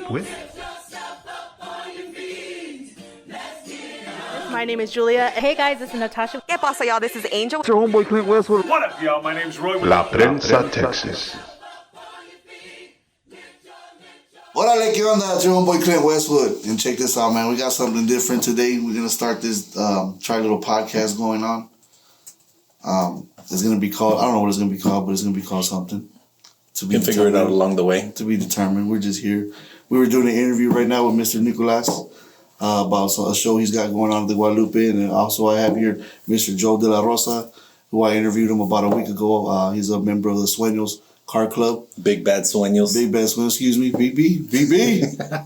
with. My name is Julia. Hey guys, this is Natasha. ¿Qué pasa, y'all? This is Angel. It's your homeboy Clint Westwood. What up, y'all? My name's Roy. La Prensa Texas. Órale, ¿qué onda? It's your homeboy Clint Westwood. And check this out, man. We got something different today. We're going to start this try little podcast going on. It's going to be called, I don't know what it's going to be called, but it's going to be called something. You can figure it out along the way. To be determined. We're just here. We were doing an interview right now with Mr. Nicolas about a show he's got going on at the Guadalupe. And also I have here Mr. Joe De La Rosa, who I interviewed him about a week ago. He's a member of the Sueños Car Club. Big Bad Sueños. Big Bad Sueños, excuse me. BB.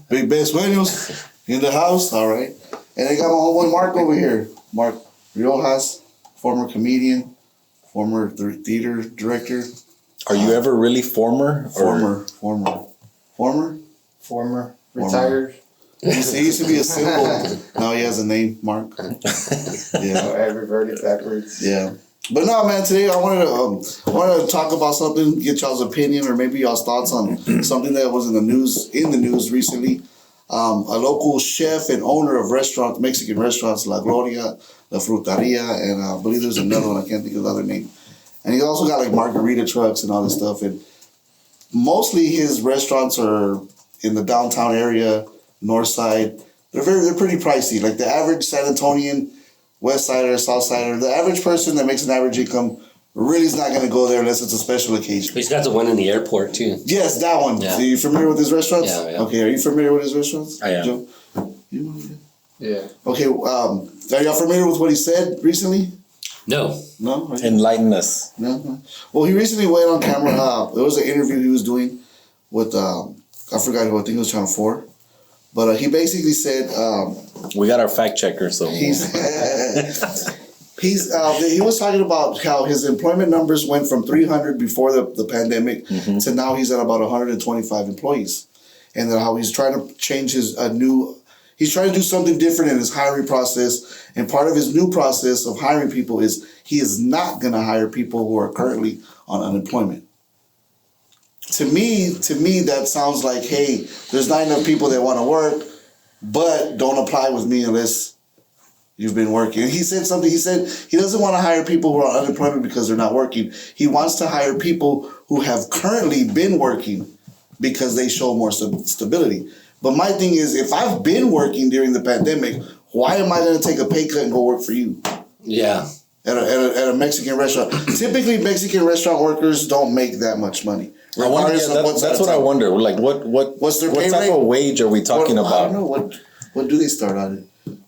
Big Bad Sueños in the house. All right. And I got my homeboy Mark over here. Mark Riojas, former comedian, former theater director. Are you ever really former? Former. Retired. He used to be a symbol. Now he has a name, Mark. Yeah. I reverted backwards. Yeah. But no, man, today I wanted to talk about something, get y'all's opinion or maybe y'all's thoughts on something that was in the news recently. A local chef and owner of Mexican restaurants, La Gloria, La Frutaria, and I believe there's another one, I can't think of the other name. And he's also got like margarita trucks and all this stuff. And mostly his restaurants are in the downtown area, north side. They're pretty pricey. Like the average San Antonian, West Sider, South Sider, the average person that makes an average income really is not going to go there unless it's a special occasion. He's got the one in the airport too. Yes, that one. Yeah. Are you familiar with his restaurants? Yeah. Okay, are you familiar with his restaurants? I am. Joe? Yeah. Okay, are y'all familiar with what he said recently? No. No? Enlighten us. No. Well, he recently went on camera. There was an interview he was doing with, I forgot who, I think it was Channel 4. But he basically said... we got our fact checker, so... He was talking about how his employment numbers went from 300 before the pandemic to now he's at about 125 employees. And how he's trying to change he's trying to do something different in his hiring process. And part of his new process of hiring people is he is not going to hire people who are currently on unemployment. To me, that sounds like, hey, there's not enough people that want to work, but don't apply with me unless you've been working. And he said something. He said he doesn't want to hire people who are on unemployment because they're not working. He wants to hire people who have currently been working because they show more stability. But my thing is, if I've been working during the pandemic, why am I going to take a pay cut and go work for you? Yeah. At a Mexican restaurant. Typically, Mexican restaurant workers don't make that much money. That's what I wonder. Like, what's their what pay type rate? of wage are we talking about? I don't know. What do they start out at?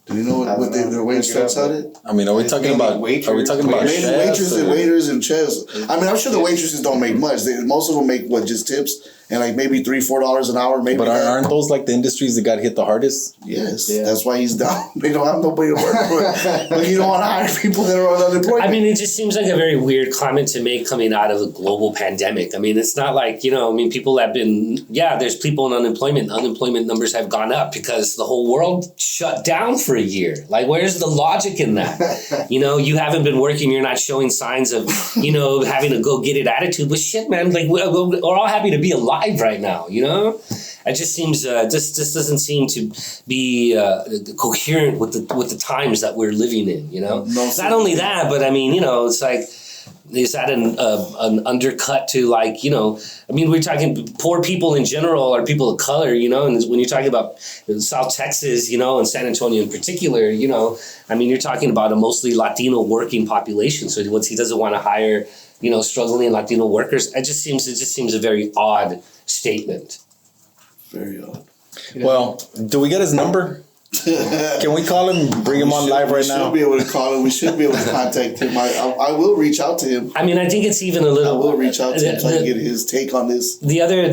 Do you know what their wage starts out at? I mean, are we talking about chefs? Waiters and chefs. I mean, I'm sure the waitresses don't make much. Most of them make just tips and like maybe $3-4 an hour. Maybe. But aren't those like the industries that got hit the hardest? Yes, that's why he's down. They don't have nobody to work for. But you don't want to hire people that are on unemployment. I mean, it just seems like a very weird comment to make coming out of a global pandemic. I mean, it's not like, people have been, there's people in unemployment. Unemployment numbers have gone up because the whole world shut down for a year. Like, where's the logic in that? You haven't been working. You're not showing signs of, having a go-get-it attitude. But shit, man, like, we're all happy to be alive right now, It just seems this doesn't seem to be coherent with the times that we're living in. Not only that, but I mean, it's like, is that an undercut to like, we're talking poor people in general or people of color, and when you're talking about South Texas, and San Antonio in particular, you're talking about a mostly Latino working population. So once he doesn't want to hire, struggling Latino workers, it just seems a very odd statement. Very odd. Well, do we get his number? Can we call him? Bring him on live right now. We should be able to call him. We should be able to contact him. I will reach out to him. I mean, I think it's even a little. I will reach out to him so I can get his take on this. The other,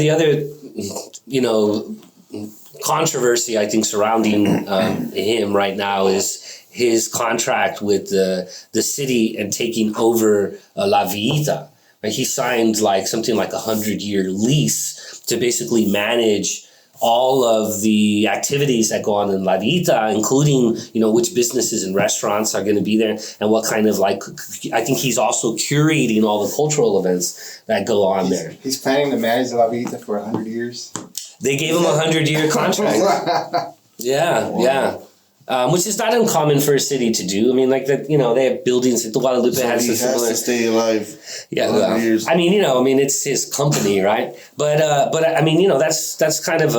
controversy I think surrounding him right now is his contract with the city and taking over La Villita. Right? He signed like something like 100-year lease to basically manage all of the activities that go on in La Villita, including, which businesses and restaurants are going to be there and what kind of I think he's also curating all the cultural events that go on there. He's planning to manage La Villita for 100 years. They gave him a 100-year contract. Yeah. Which is not uncommon for a city to do. I mean, like that, they have buildings. The Guadalupe So has he a has similar. to stay alive. Yeah, 100 years. I mean, it's his company, right? But I mean, that's kind of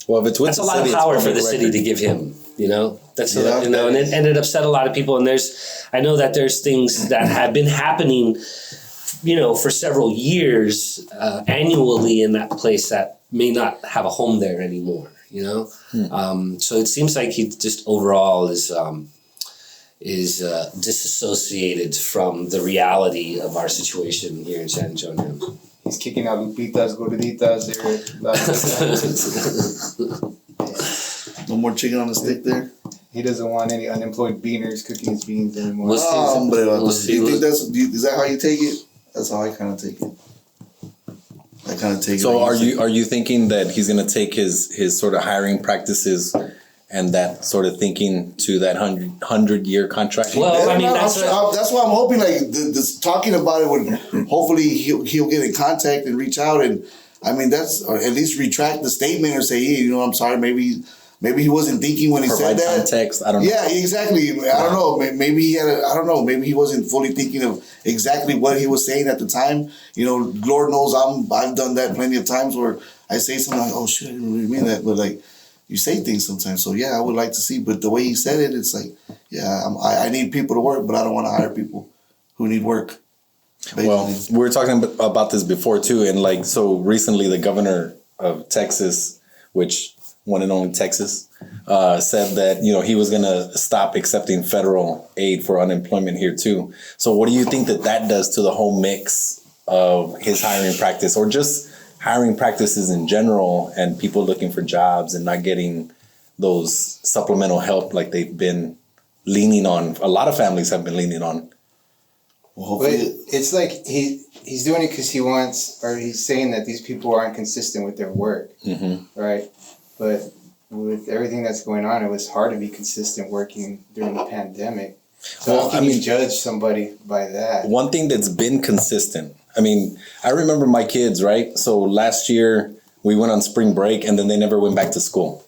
Well, if it's with that's the a lot city, of it's power for public the city record. to give him. That's Yeah, and it upset a lot of people. And I know that there's things that have been happening, for several years annually in that place that may not have a home there anymore. So it seems like he just overall is disassociated from the reality of our situation here in San Antonio. He's kicking out Lupitas, Gorditas. No more chicken on the stick there. He doesn't want any unemployed beaners cooking his beans anymore. We'll see. We'll see. Do you think is that how you take it? That's how I kind of take it. I kind of take it. So like are you thinking that he's going to take his sort of hiring practices and that sort of thinking to that 100-year contract? Well, I mean, that's why I'm hoping this talking about it would hopefully he'll get in contact and reach out and I mean or at least retract the statement or say, hey, I'm sorry, maybe he wasn't thinking when he said that. Context, I don't know. Yeah, exactly. I don't know. Maybe he had I don't know. Maybe he wasn't fully thinking of exactly what he was saying at the time. Lord knows I've done that plenty of times where I say something like, oh shit, I didn't really mean that. But like, you say things sometimes. So yeah, I would like to see. But the way he said it, it's like, yeah, I need people to work, but I don't want to hire people who need work. Basically. Well, we were talking about this before too. And so recently the governor of Texas, which one and only Texas, said that, he was going to stop accepting federal aid for unemployment here too. So what do you think that does to the whole mix of his hiring practice or just hiring practices in general and people looking for jobs and not getting those supplemental help like they've been leaning on? A lot of families have been leaning on. Well, But hopefully, it's like he's doing it because he's saying that these people aren't consistent with their work, right? But with everything that's going on, it was hard to be consistent working during the pandemic. So how can you judge somebody by that? One thing that's been consistent, I remember my kids, right? So last year we went on spring break and then they never went back to school,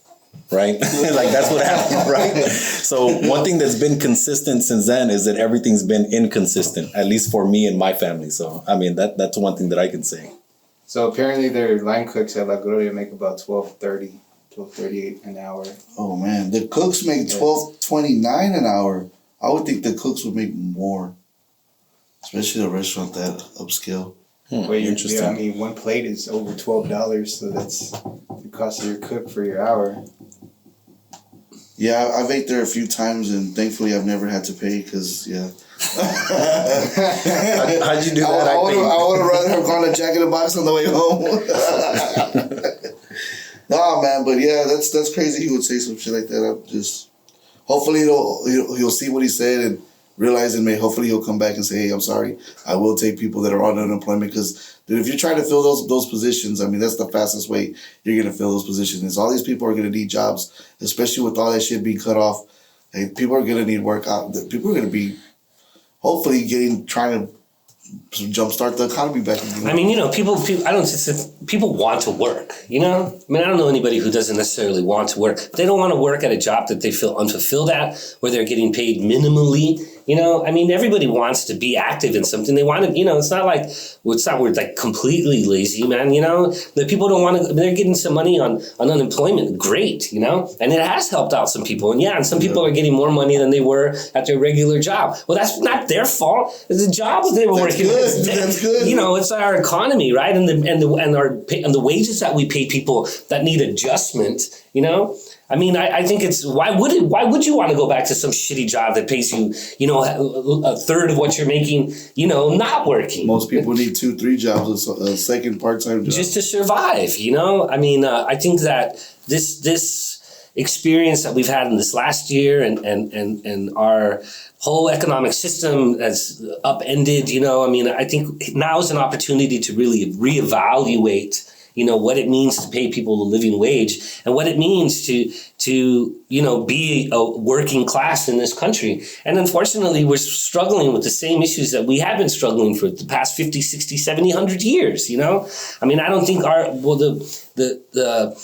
right? Like that's what happened, right? So one thing that's been consistent since then is that everything's been inconsistent, at least for me and my family. So, that's one thing that I can say. So apparently their line cooks at La Gloria make about $12.38 an hour. oh man, the cooks make $12.29 an hour. I would think the cooks would make more, especially the restaurant that upscale. Interesting. One plate is over $12, so that's the cost of your cook for your hour. Yeah, I've ate there a few times, and thankfully I've never had to pay because yeah. How'd you do that? I would have rather have gone to Jack in the Box on the way home. Nah, man, but yeah, that's crazy. He would say some shit like that. Hopefully he'll see what he said and realize it. Hopefully he'll come back and say, hey, I'm sorry. I will take people that are on unemployment because, dude, if you're trying to fill those positions, that's the fastest way you're gonna fill those positions. Is all these people are gonna need jobs, especially with all that shit being cut off. Hey, people are gonna need work. People are gonna be hopefully trying to jumpstart the economy back again. People want to work, I don't know anybody who doesn't necessarily want to work. But they don't want to work at a job that they feel unfulfilled at, where they're getting paid minimally. Everybody wants to be active in something. They want to, it's not we're like completely lazy, man. The people don't want to, they're getting some money on unemployment. Great, and it has helped out some people. And some people are getting more money than they were at their regular job. Well, that's not their fault. It's the job that they were working. That's good. It's our economy, right? And the wages that we pay people that need adjustment, I think it's why would you want to go back to some shitty job that pays you, a third of what you're making, not working? Most people need 2-3 jobs, a second part-time job. Just to survive, I think that this experience that we've had in this last year and our whole economic system has upended, I think now is an opportunity to really reevaluate what it means to pay people a living wage and what it means to to, be a working class in this country. And unfortunately, we're struggling with the same issues that we have been struggling for the past 50, 60, 70, 100 years, I mean, I don't think the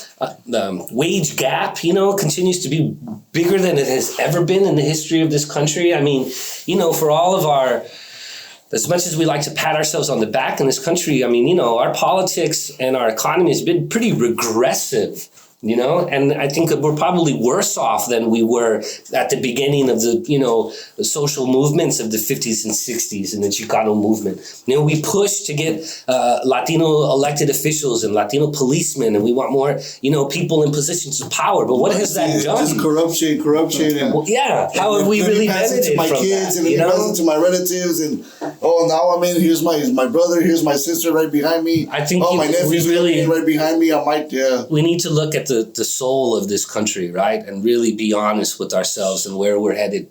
wage gap, continues to be bigger than it has ever been in the history of this country. I mean, for all of as much as we like to pat ourselves on the back in this country, I mean, our politics and our economy has been pretty regressive. And I think we're probably worse off than we were at the beginning of the social movements of the 50s and 60s and the Chicano movement. We pushed to get Latino elected officials and Latino policemen, and we want more, people in positions of power. But what has that done? Just corruption. And, how have we really benefited my from kids, that? And then pass it to my relatives, and now I'm in. Here's my brother. Here's my sister right behind me. I think my nephew's really right behind me. I might. Yeah. We need to look at the soul of this country, right? And really be honest with ourselves and where we're headed,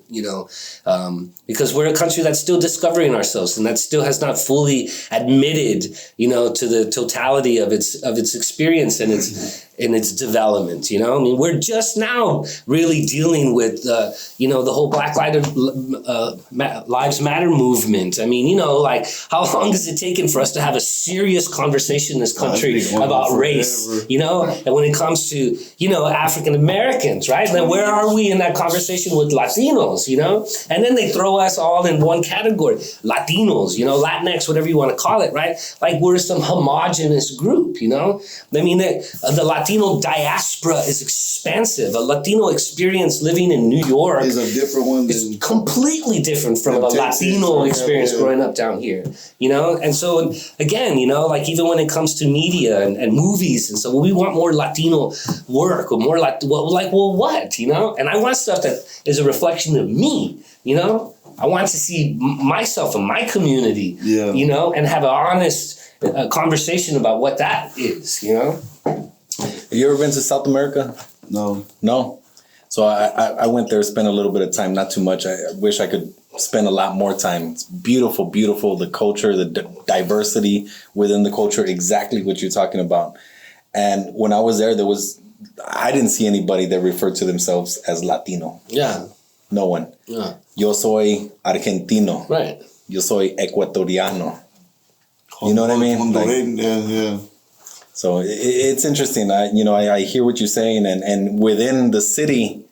because we're a country that's still discovering ourselves and that still has not fully admitted, to the totality of its experience and its development, I mean, we're just now really dealing with, the whole Black Lives Matter movement. I mean, how long has it taken for us to have a serious conversation in this country about race, and when it comes to, African Americans, right? Now, where are we in that conversation with Latinos, And then they throw us all in one category, Latinos, Latinx, whatever you want to call it, right? Like we're some homogenous group, I mean, the Latino diaspora is expansive. A Latino experience living in New York is a different one. It's completely different from a Latino experience growing up down here, And so, again, even when it comes to media and movies and so we want more Latino work or more what? And I want stuff that is a reflection of me, I want to see myself and my community, and have an honest conversation about what that is, Have you ever been to South America? No. So I went there, spent a little bit of time, not too much. I wish I could spend a lot more time. It's beautiful, beautiful. The culture, the diversity within the culture, exactly what you're talking about. And when I was there, I didn't see anybody that referred to themselves as Latino. Yeah. No one. Yeah. Yo soy argentino. Right. Yo soy ecuatoriano. You know what I mean? Yeah. So it's interesting. I hear what you're saying, and within the city,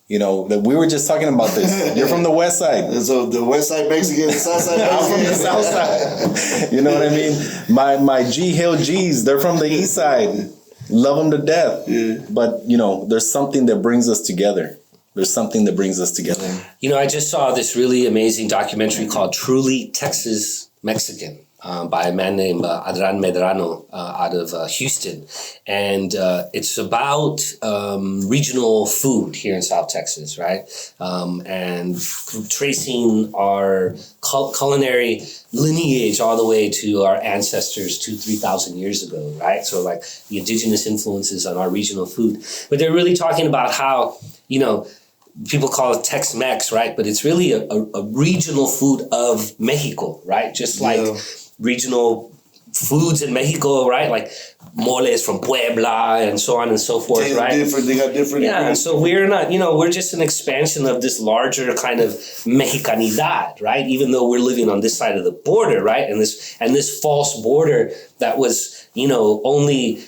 that we were just talking about this. You're from the West Side. So the West Side Mexican, the South Side Mexican. I'm from the South Side. You know what I mean? My G Hill G's, they're from the East Side. Love them to death. Yeah. But, there's something that brings us together. I just saw this really amazing documentary called Truly Texas Mexican. By a man named Adran Medrano out of Houston. And it's about regional food here in South Texas, right? And tracing our culinary lineage all the way to our ancestors 2,000-3,000 years ago, right? So like the indigenous influences on our regional food. But they're really talking about how, people call it Tex-Mex, right? But it's really a regional food of Mexico, right? Just like regional foods in Mexico, right? Like moles from Puebla and so on and so forth, right? They got different. Yeah, and so we're not, we're just an expansion of this larger kind of Mexicanidad, right? Even though we're living on this side of the border, right? And this false border that was, only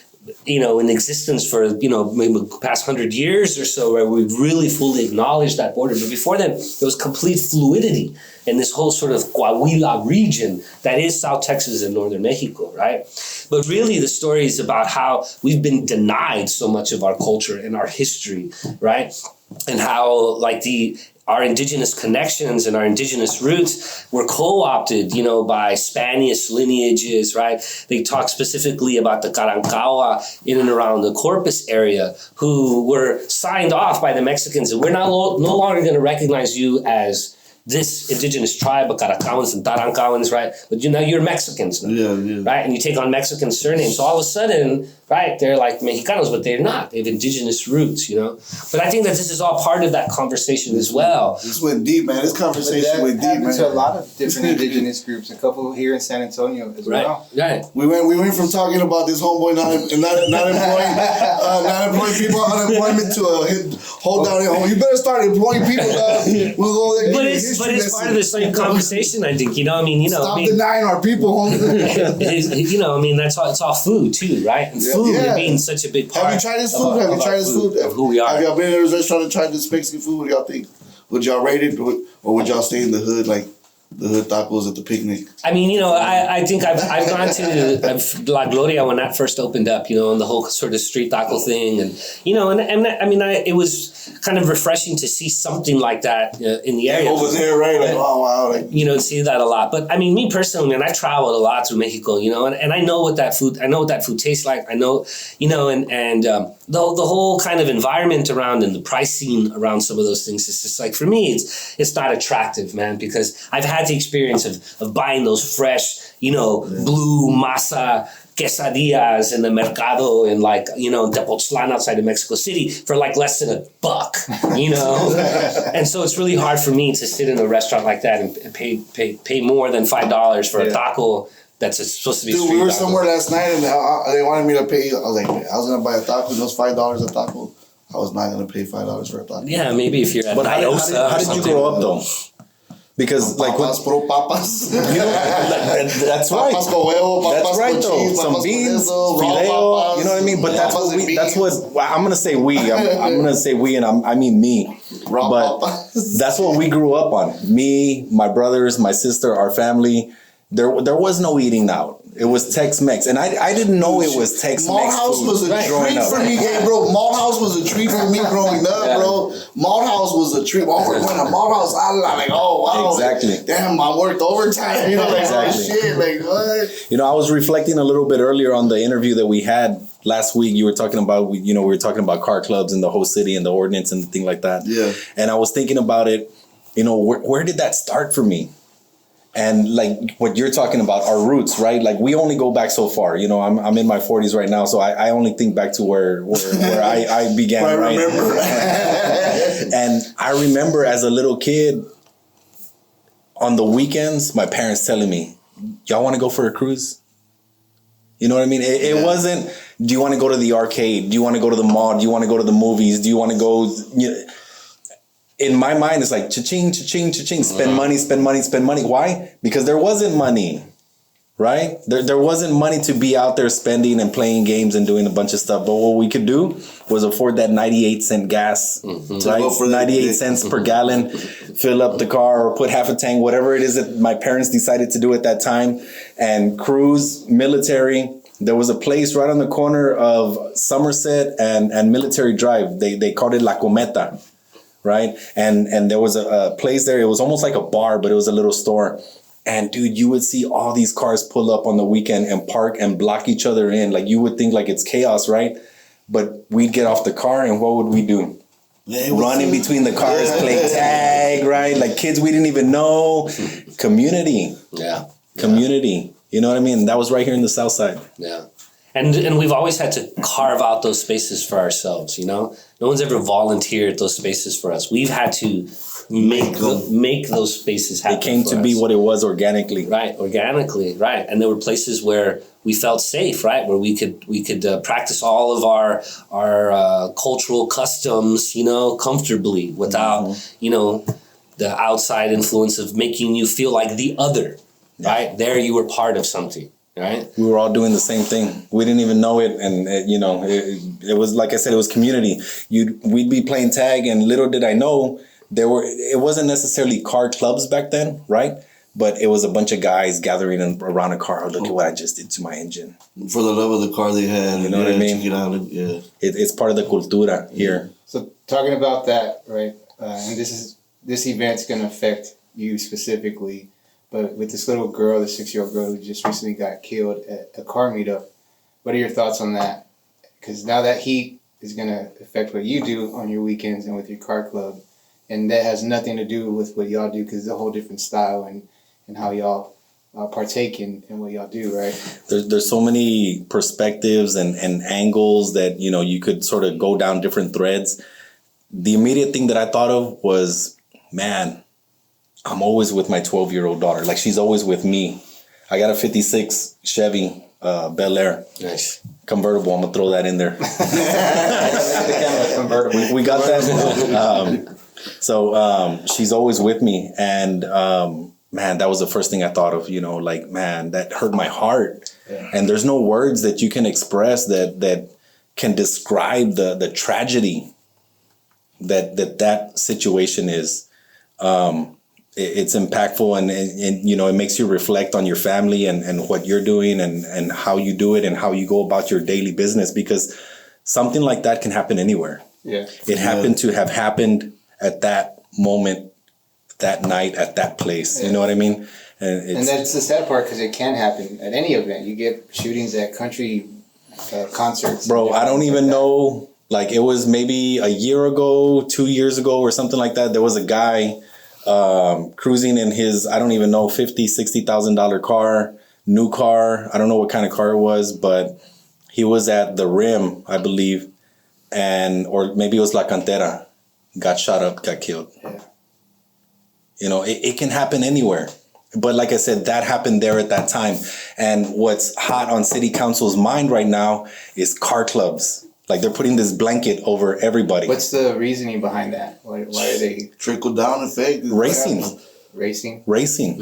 in existence for, maybe the past 100 years or so, where we've really fully acknowledged that border. But before then, there was complete fluidity in this whole sort of Coahuila region that is South Texas and northern Mexico, right? But really the story is about how we've been denied so much of our culture and our history, right? And how our indigenous connections and our indigenous roots were co-opted, by Spanish lineages, right? They talk specifically about the Carancagua in and around the Corpus area, who were signed off by the Mexicans, and we're no longer going to recognize you as this indigenous tribe of Caracahuans and Tarancauans, right? But you're Mexicans now, right? And you take on Mexican surnames. So all of a sudden, right? They're like Mexicanos, but they're not. They have indigenous roots, you know? But I think that this is all part of that conversation as well. This went deep, man. This conversation went deep, man. To a lot of different indigenous groups, a couple here in San Antonio as well. Right. We went from talking about this homeboy not employing people, unemployment to hold down your home. You better start employing people. We'll go there. But it's part of the same conversation, I think. You know, I mean, you know, stop denying our people home. You know, I mean, it's all food too, right? And food being such a big part. Have you tried this food? Have you tried this food? Of who we are. Have y'all been in a restaurant and tried this Mexican food? What do y'all think? Would y'all rate it, or would y'all stay in the hood like the hood tacos at the picnic? I mean, you know, I think I've gone to La Gloria when that first opened up, you know, and the whole sort of street taco thing, and you know, and I mean, it was kind of refreshing to see something like that in the area over there, right? Like, oh wow, like, you know, see that a lot. But I mean, me personally, man, I traveled a lot through Mexico, you know, and I know what that food tastes like. I know, you know, and the whole kind of environment around and the pricing around some of those things is just like, for me, it's not attractive, man, because I've had the experience of buying those fresh, you know, blue masa quesadillas in the mercado and like, you know, Tepoztlan outside of Mexico City for like less than $1, you know? And so it's really hard for me to sit in a restaurant like that and pay more than $5 for a taco that's supposed to be dude, street we were taco. somewhere last night and they wanted me to pay. I was like, I was going to buy a taco. It was $5 a taco. I was not going to pay $5 for a taco. Yeah, maybe if you're at But Diosa how did you grow up though? Because like papas, puro papas. you know, that's right. Papas con huevo, papas That's right con though. cheese, Some papas beans, con queso, raw fileo. papas, You know what I mean? But that's papas what and we. That's beans. what I'm gonna say. I'm gonna say we, and I mean me. Raw But papas. that's what we grew up on. Me, my brothers, my sister, our family. There was no eating out. It was Tex-Mex, and I didn't know it was Tex-Mex. Malt House food was a growing treat up. for me, bro. Malt House was a treat for me growing up, bro. Malt House was a treat. Oh, we're going to Malt House. I'm like, oh, wow. Exactly. Damn, I worked overtime. You know, like, Exactly. oh, shit. Like, what? You know, I was reflecting a little bit earlier on the interview that we had last week. You were talking about, we were talking about car clubs in the whole city and the ordinance and thing like that. Yeah. And I was thinking about it, you know, where did that start for me? And like what you're talking about, our roots, right? Like we only go back so far. You know, I'm in my 40s right now, so I only think back to where I began, I right? remember. And I remember as a little kid, on the weekends, my parents telling me, y'all want to go for a cruise? You know what I mean? It wasn't, do you want to go to the arcade? Do you want to go to the mall? Do you want to go to the movies? Do you want to go... In my mind, it's like cha-ching, cha-ching, cha-ching. Spend money, spend money, spend money. Why? Because there wasn't money, right? There wasn't money to be out there spending and playing games and doing a bunch of stuff. But what we could do was afford that 98-cent gas, right? 98 cents per gallon, fill up the car or put half a tank, whatever it is that my parents decided to do at that time, and cruise, military. There was a place right on the corner of Somerset and Military Drive. They called it La Cometa. Right. And there was a place there. It was almost like a bar, but it was a little store. And dude, you would see all these cars pull up on the weekend and park and block each other in. Like you would think like it's chaos, right? But we'd get off the car and what would we do? Run in between the cars, play tag, right? Like kids we didn't even know. Community. Yeah. Community. You know what I mean? That was right here in the South Side. Yeah. And we've always had to carve out those spaces for ourselves, you know? No one's ever volunteered those spaces for us. We've had to make those spaces happen. It came to be what it was organically. Right, organically, right. And there were places where we felt safe, right? Where we could practice all of our cultural customs, you know, comfortably without, you know, the outside influence of making you feel like the other, right? There you were part of something. Right. We were all doing the same thing. We didn't even know it, and you know, it was like I said, it was community. We'd be playing tag, and little did I know it wasn't necessarily car clubs back then, right? But it was a bunch of guys gathering around a car. Oh, look at what I just did to my engine. For the love of the car they had. You know what I mean? Check it out. Yeah. It's part of the cultura here. So talking about that, right? And this event's going to affect you specifically. But with this little girl, the 6-year-old girl who just recently got killed at a car meetup, what are your thoughts on that? Because now that heat is going to affect what you do on your weekends and with your car club. And that has nothing to do with what y'all do because it's a whole different style and how y'all partake in what y'all do, right? There's so many perspectives and angles that, you know, you could sort of go down different threads. The immediate thing that I thought of was, man, I'm always with my 12-year-old daughter. Like, she's always with me. I got a 56 Chevy Bel Air. Nice. Convertible. I'm going to throw that in there. Convertible. We got that. So she's always with me. And, man, that was the first thing I thought of, you know, like, man, that hurt my heart. Yeah. And there's no words that you can express that can describe the tragedy that situation is. It's impactful and you know, it makes you reflect on your family and what you're doing and how you do it and how you go about your daily business, because something like that can happen anywhere. Yeah. It happened to have happened at that moment, that night, at that place. Yeah. You know what I mean? And that's the sad part, because it can happen at any event. You get shootings at country concerts. Bro, I don't even know. Like, it was maybe a year ago, 2 years ago or something like that. There was a guy cruising in his, I don't even know, $50,000, $60,000 car, new car. I don't know what kind of car it was, but he was at the rim, I believe, or maybe it was La Cantera. Got shot up, got killed. Yeah. You know, it can happen anywhere. But like I said, that happened there at that time. And what's hot on city council's mind right now is car clubs. Like, they're putting this blanket over everybody. What's the reasoning behind that? Why are they Trickle down effect? Racing. racing?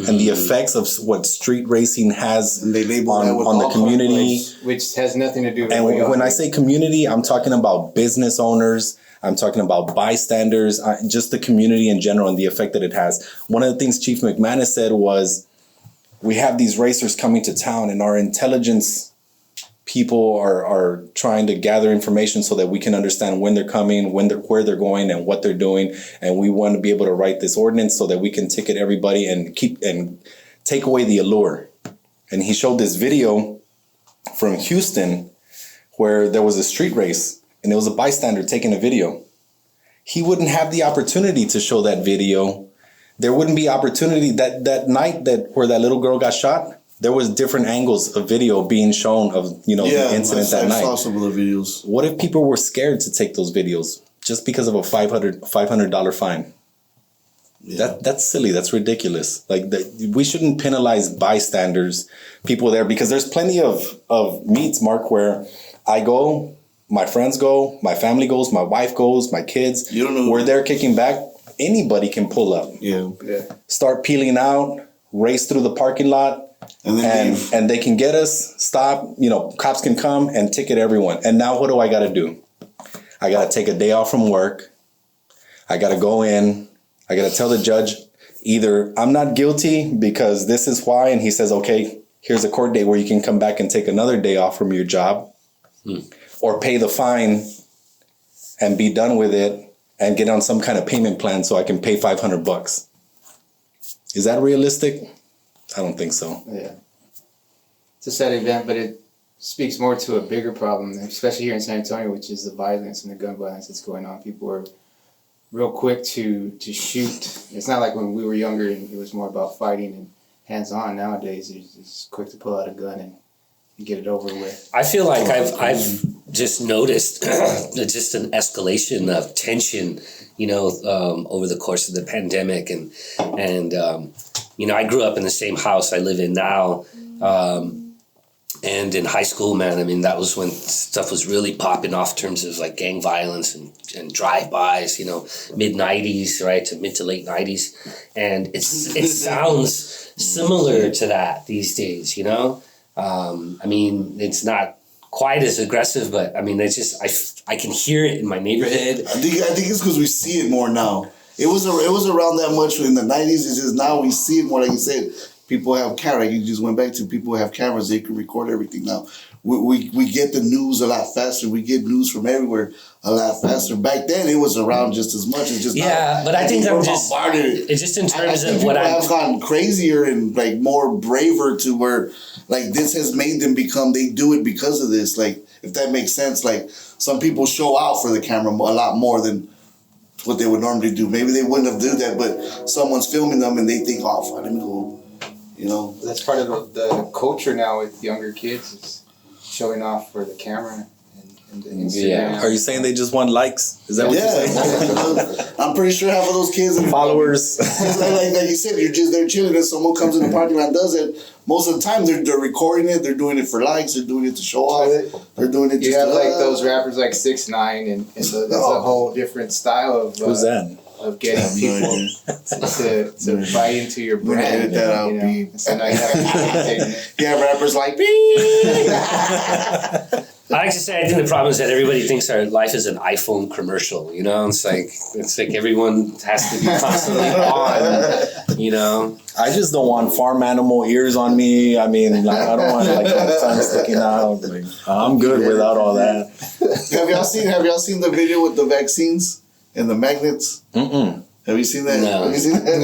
And the effects of what street racing has And they label that with on the all community. Which has nothing to do with And what y'all when I do. say community, I'm talking about business owners. I'm talking about bystanders, just the community in general and the effect that it has. One of the things Chief McManus said was, we have these racers coming to town and our intelligence people are trying to gather information so that we can understand when they're coming, where they're going and what they're doing. And we want to be able to write this ordinance so that we can ticket everybody and take away the allure. And he showed this video from Houston where there was a street race and there was a bystander taking a video. He wouldn't have the opportunity to show that video. There wouldn't be opportunity that night where that little girl got shot. There was different angles of video being shown of, you know, the incident that night. I saw some of the videos. What if people were scared to take those videos just because of a $500 fine? Yeah. That's silly. That's ridiculous. Like, we shouldn't penalize bystanders, people there, because there's plenty of meets, Mark, where I go, my friends go, my family goes, my wife goes, my kids. You don't know. We're there kicking back. Anybody can pull up. Yeah. Start peeling out, race through the parking lot. And they can get us, stop, you know, cops can come and ticket everyone. And now what do I got to do? I got to take a day off from work. I got to go in. I got to tell the judge either I'm not guilty because this is why. And he says, okay, here's a court date where you can come back and take another day off from your job or pay the fine and be done with it and get on some kind of payment plan so I can pay $500. Is that realistic? I don't think so. Yeah. It's a sad event, but it speaks more to a bigger problem, especially here in San Antonio, which is the violence and the gun violence that's going on. People are real quick to shoot. It's not like when we were younger and it was more about fighting and hands-on. Nowadays, it's quick to pull out a gun and get it over with. I feel like I've just noticed just an escalation of tension, you know, over the course of the pandemic. And you know, I grew up in the same house I live in now. And in high school, man, I mean, that was when stuff was really popping off in terms of like gang violence and drive-bys, you know, mid-90s, right, to mid to late 90s. And it sounds similar to that these days, you know? I mean, it's not quite as aggressive, but I mean, it's just, I can hear it in my neighborhood. I think it's because we see it more now. It was around that much in the 90s. It's just now we see it more. Like you said, people have cameras. You just went back to people have cameras. They can record everything now. We get the news a lot faster. We get news from everywhere a lot faster. Back then, it was around just as much. It's just but I think it's just in terms of what I've gotten crazier and like more braver to where like this has made them become. They do it because of this. Like if that makes sense. Like some people show out for the camera a lot more than what they would normally do. Maybe they wouldn't have done that, but someone's filming them and they think, oh, let me go You know, That's part of the culture now with younger kids is showing off for the camera and the Instagram. Yeah. Are you saying they just want likes? Is that what you're saying? yeah. I'm pretty sure half of those kids and Followers. like you said, you're just there chilling, and someone comes in the parking lot and does it. Most of the time, they're recording it. They're doing it for likes. They're doing it to show off. They're doing it. You just have to, like those rappers like 6ix9ine and that's a whole different style of Who's that? of getting people to buy into your We're gonna brand. edit that out. You know? Beep. So now you have to take it. Yeah, rappers like beep. I like to say, I think the problem is that everybody thinks our life is an iPhone commercial. You know, it's like everyone has to be constantly on. You know, I just don't want farm animal ears on me. I mean, like, I don't want like tongue sticking out. Like, I'm good without all that. Have y'all seen the video with the vaccines and the magnets? Mm-mm. Have you seen that? No. Have you seen that?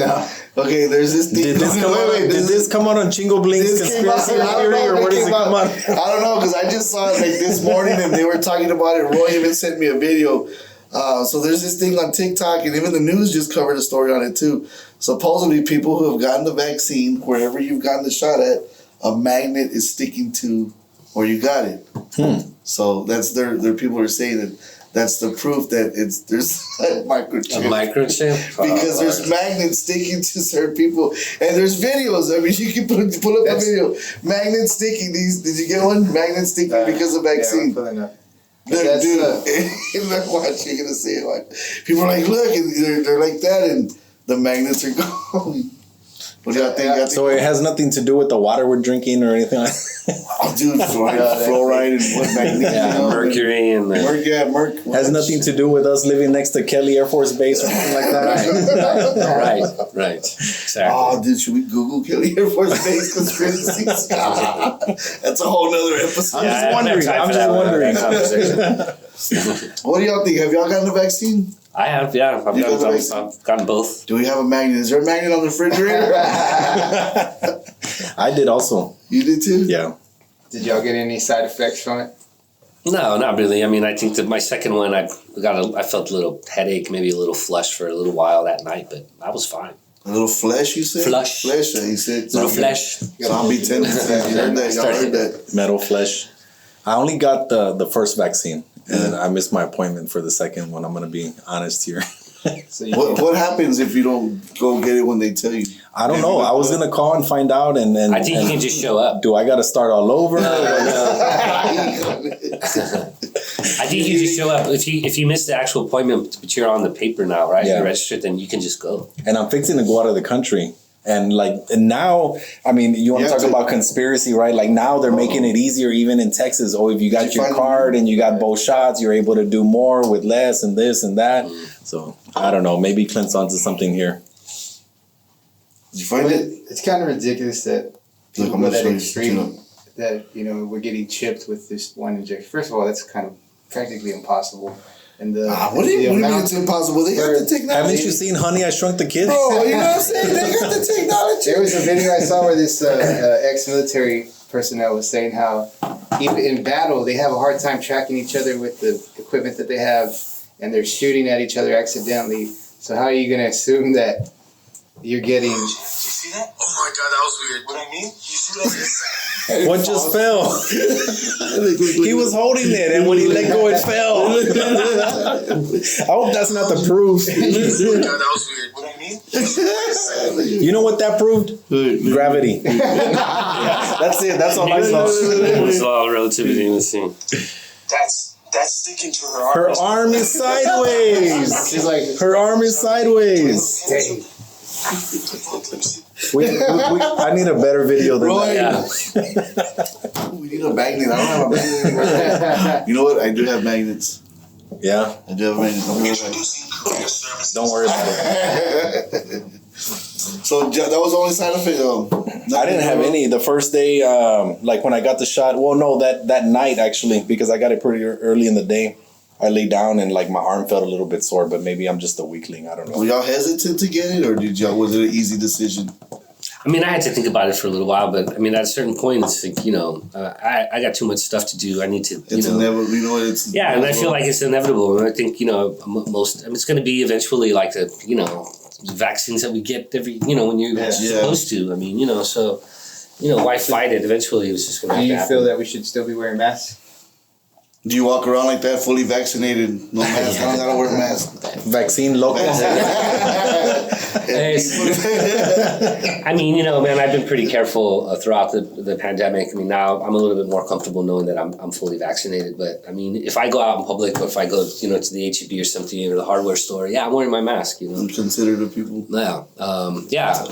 No. Okay, there's this thing. Did this come out on Chingo Blink's This came out. conspiracy I don't theory, know. or where does it come out? I don't know, because I just saw it like this morning and they were talking about it. Roy even sent me a video. So there's this thing on TikTok, and even the news just covered a story on it too. Supposedly, people who have gotten the vaccine, wherever you've gotten the shot at, a magnet is sticking to where you got it. So that's their people are saying that that's the proof that there's a microchip. a microchip. Because there's magnets sticking to certain people, and there's videos. I mean, you can pull up a video. Magnets sticking. Did you get one? Magnets sticking because of Yeah, I'm vaccine. pulling up. Dude, That's, look, watch. You're gonna see it. Watch. People are like, look, and they're like that, and the magnets are going. What do y'all think? Y'all So think? it has nothing to do with the water we're drinking or anything like Oh, dude, fluoride and what magnesium? Yeah, mercury and the Merc. has nothing to do with us living next to Kelly Air Force Base or something like that. right. Exactly. Oh, dude, should we Google Kelly Air Force Base conspiracies? That's a whole nother episode. I'm just wondering. What do y'all think? Have y'all gotten the vaccine? I have, yeah. I've gotten both. Do we have a magnet? Is there a magnet on the refrigerator? I did also. You did too? Yeah. Did y'all get any side effects from it? No, not really. I mean, I think that my second one, I felt a little headache, maybe a little flush for a little while that night, but I was fine. A little flesh, you said? Flush. Flesh, you said. Little flesh. Zombie tendencies. You heard that? Y'all heard that? Metal flesh. I only got the first vaccine, and I missed my appointment for the second one. I'm gonna be honest here. So you What happens if you don't go get it when they tell you? I don't know. I was gonna call and find out, and I think you can just show up. do I got to start all over? I think you just show up. If you miss the actual appointment, but you're on the paper now, right? Yeah. You're registered, then you can just go. And I'm fixing to go out of the country. And now, I mean, you want to Yeah, talk about conspiracy, right? Like now they're making it easier even in Texas. Oh, if you got Did you your find card and you got both shots, you're able to do more with less and this and that. So I don't know. Maybe Clint's onto something here. Did you find it? It's kind of ridiculous that Look, people I'm go gonna that show you, extreme that we're getting chipped with this one injection. First of all, that's kind of practically impossible. And the What do you mean amount- it's impossible? They got the technology. Haven't you seen Honey, I Shrunk the Kids? Bro, you know what I'm saying? They got the technology. There was a video I saw where this ex-military personnel was saying how even in battle they have a hard time tracking each other with the equipment that they have, and they're shooting at each other accidentally. So how are you going to assume that you're getting? You see that? Oh my god, that was weird. What I mean? You see that? What just fell? He was holding it, and when he let go, it fell. I hope that's not the proof. Oh my god, that was weird. What I mean? You know what that proved? Gravity. That's it. That's all I saw. It's all relativity. Let's see. That's sticking to her arm. Her arm is sideways. She's like, Her arm is sideways. dang. I need a better video than Roy. that. We need a magnet. I don't have a magnet anymore. You know what? I do have magnets. Yeah, I do have magnets. I'm gonna Introducing courier services. don't worry about it. So that was the only side effect. I didn't have any the first day. Like when I got the shot. Well, no, that night actually, because I got it pretty early in the day. I lay down and like my arm felt a little bit sore, but maybe I'm just a weakling. I don't know. Were y'all hesitant to get it, or was it an easy decision? I mean, I had to think about it for a little while, but I mean, at a certain point, it's like, I got too much stuff to do. I need to, It's inevitable. You know, it's Yeah, and I feel like it's inevitable. And I think, it's going to be eventually like vaccines that we get every, when you're supposed to. I mean, so, why fight it? Eventually, it was just going to Do have to you happen. feel that we should still be wearing masks? Do you walk around like that, fully vaccinated, no mask? I don't gotta wear a mask. Vaccine local. I mean, man, I've been pretty careful throughout the pandemic. I mean, now I'm a little bit more comfortable knowing that I'm fully vaccinated. But I mean, if I go out in public or if I go, to the HEB or something or the hardware store, I'm wearing my mask. Considerate people. Yeah.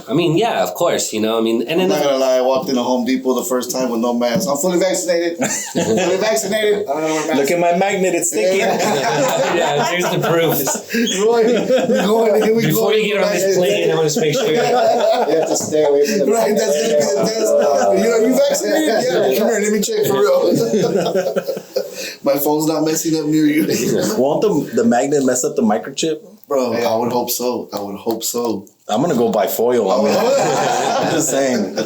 I mean, of course. I mean, and I'm then not gonna lie. I walked into Home Depot the first time with no mask. I'm fully vaccinated. Fully vaccinated. I don't know. Look at my magnet, it's sticking. there's the proof. Before you get on this plane, I want to make sure. You have to stay away from the Right, that's gonna be the test. You vaccinated? Yeah, come here, let me check for real. My phone's not messing up near you. Won't the magnet mess up the microchip? Bro, I would hope so. I'm gonna go buy foil. I'm just saying.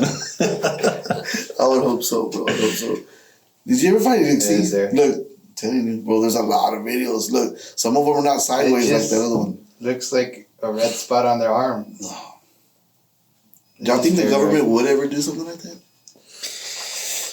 I would hope so, bro. Did you ever find anything? Look, telling you, bro, there's a lot of videos. Look, some of them are not sideways like that other one. Looks like a red spot on their arm. Y'all think the government would ever do something like that?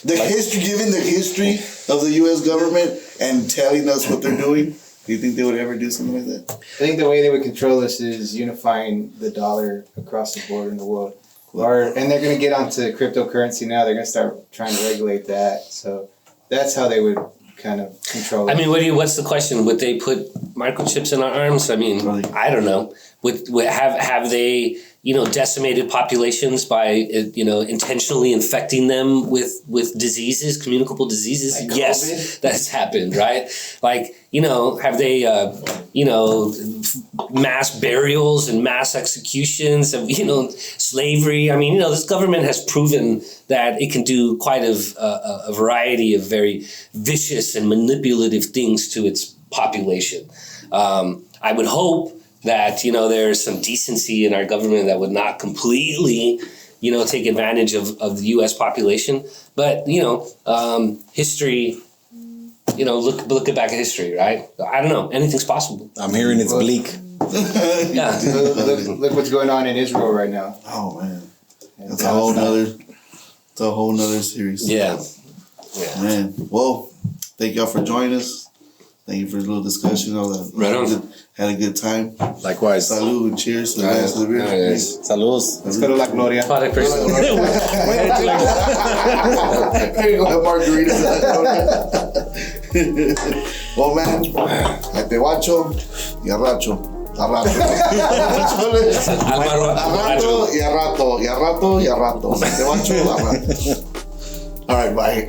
Given the history of the U.S. government and telling us what they're doing, do you think they would ever do something like that? I think the way they would control this is unifying the dollar across the board in the world. And they're going to get onto cryptocurrency now. They're going to start trying to regulate that. So that's how they would kind of control it. I mean, what's the question? Would they put microchips in our arms? I mean, I don't know. Have they, decimated populations by, intentionally infecting them with diseases, communicable diseases? Like yes, that's happened, right? Like, have they, mass burials and mass executions of, slavery? I mean, this government has proven that it can do quite a variety of very vicious and manipulative things to its population. I would hope that, there's some decency in our government that would not completely, take advantage of the U.S. population. But, history, look back at history, right? I don't know. Anything's possible. I'm hearing it's bleak. Yeah. Look what's going on in Israel right now. Oh, man. That's a whole nother series. Yeah. Man. Well, thank y'all for joining us. Thank you for a little discussion. Right on. Had a good time. Likewise. Salud and cheers to the rest of the beer. Saludos. Let's go to La Gloria. Product person. There you go, have margaritas. Well, man, a te guacho y a racho. A rato. A rato y a rato. Y a rato y a rato. Te guacho, a rato. All right, bye.